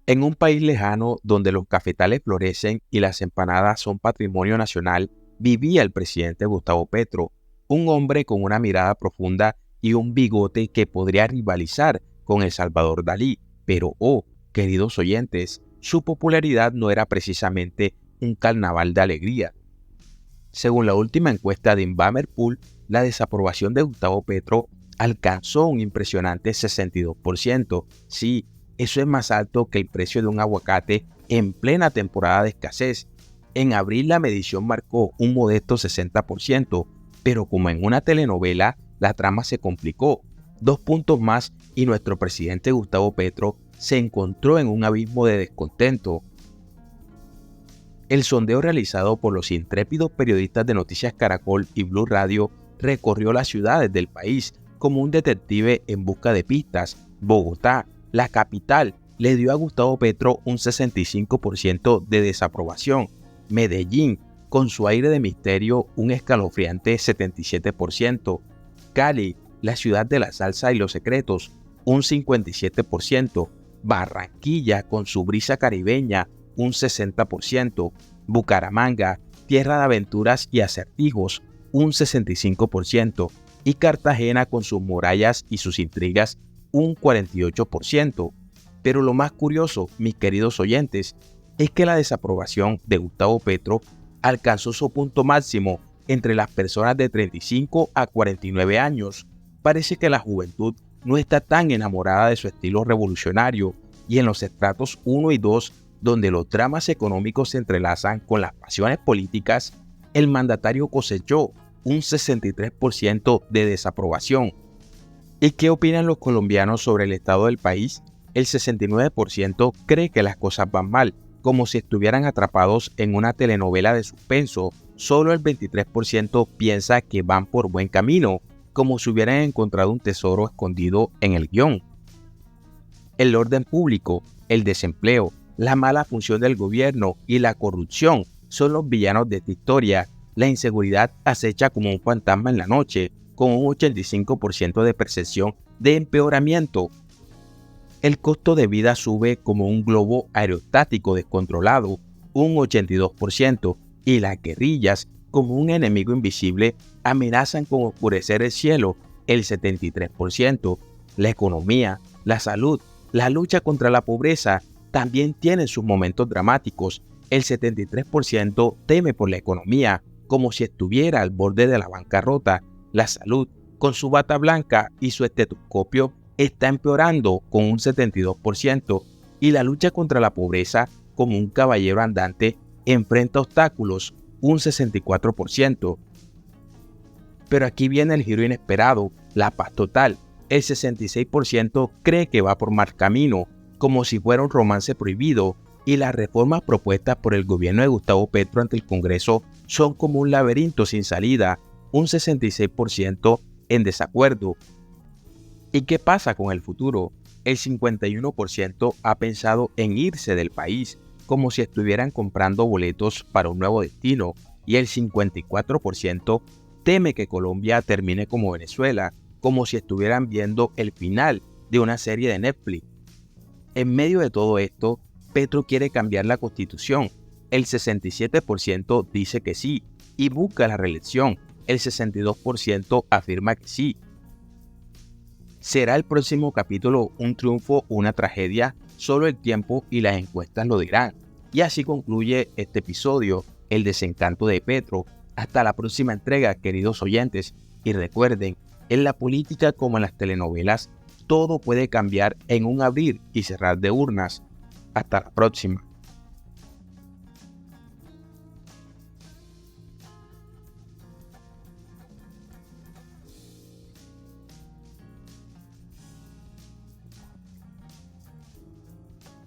En un país lejano donde los cafetales florecen y las empanadas son patrimonio nacional, vivía el presidente Gustavo Petro, un hombre con una mirada profunda y un bigote que podría rivalizar con el Salvador Dalí. Pero, queridos oyentes, su popularidad no era precisamente un carnaval de alegría. Según la última encuesta de Inbamer-Pool, la desaprobación de Gustavo Petro alcanzó un impresionante 62%. Sí, eso es más alto que el precio de un aguacate en plena temporada de escasez. En abril la medición marcó un modesto 60%, pero como en una telenovela, la trama se complicó. 2 puntos más y nuestro presidente Gustavo Petro se encontró en un abismo de descontento. El sondeo realizado por los intrépidos periodistas de Noticias Caracol y Blue Radio recorrió las ciudades del país como un detective en busca de pistas. Bogotá, la capital, le dio a Gustavo Petro un 65% de desaprobación. Medellín, con su aire de misterio, un escalofriante 77%. Cali, la ciudad de la salsa y los secretos, un 57%. Barranquilla, con su brisa caribeña, un 60%, Bucaramanga, tierra de aventuras y acertijos, un 65%, y Cartagena con sus murallas y sus intrigas, un 48%. Pero lo más curioso, mis queridos oyentes, es que la desaprobación de Gustavo Petro alcanzó su punto máximo entre las personas de 35 a 49 años. Parece que la juventud no está tan enamorada de su estilo revolucionario, y en los estratos 1 y 2, donde los dramas económicos se entrelazan con las pasiones políticas, el mandatario cosechó un 63% de desaprobación. ¿Y qué opinan los colombianos sobre el estado del país? El 69% cree que las cosas van mal, como si estuvieran atrapados en una telenovela de suspenso. Solo el 23% piensa que van por buen camino, como si hubieran encontrado un tesoro escondido en el guión. El orden público, el desempleo, la mala función del gobierno y la corrupción son los villanos de esta historia. La inseguridad acecha como un fantasma en la noche, con un 85% de percepción de empeoramiento. El costo de vida sube como un globo aerostático descontrolado, un 82%, y las guerrillas, como un enemigo invisible, amenazan con oscurecer el cielo, el 73%. La economía, la salud, la lucha contra la pobreza también tienen sus momentos dramáticos. El 73% teme por la economía, como si estuviera al borde de la bancarrota. La salud, con su bata blanca y su estetoscopio, está empeorando con un 72%, y la lucha contra la pobreza, como un caballero andante, enfrenta obstáculos, un 64%. Pero aquí viene el giro inesperado, la paz total. El 66% cree que va por mal camino, como si fuera un romance prohibido, y las reformas propuestas por el gobierno de Gustavo Petro ante el Congreso son como un laberinto sin salida, un 66% en desacuerdo. ¿Y qué pasa con el futuro? El 51% ha pensado en irse del país, como si estuvieran comprando boletos para un nuevo destino, y el 54% teme que Colombia termine como Venezuela, como si estuvieran viendo el final de una serie de Netflix. En medio de todo esto, Petro quiere cambiar la constitución. El 67% dice que sí y busca la reelección. El 62% afirma que sí. ¿Será el próximo capítulo un triunfo o una tragedia? Solo el tiempo y las encuestas lo dirán. Y así concluye este episodio, El desencanto de Petro. Hasta la próxima entrega, queridos oyentes. Y recuerden, en la política como en las telenovelas, todo puede cambiar en un abrir y cerrar de urnas. Hasta la próxima.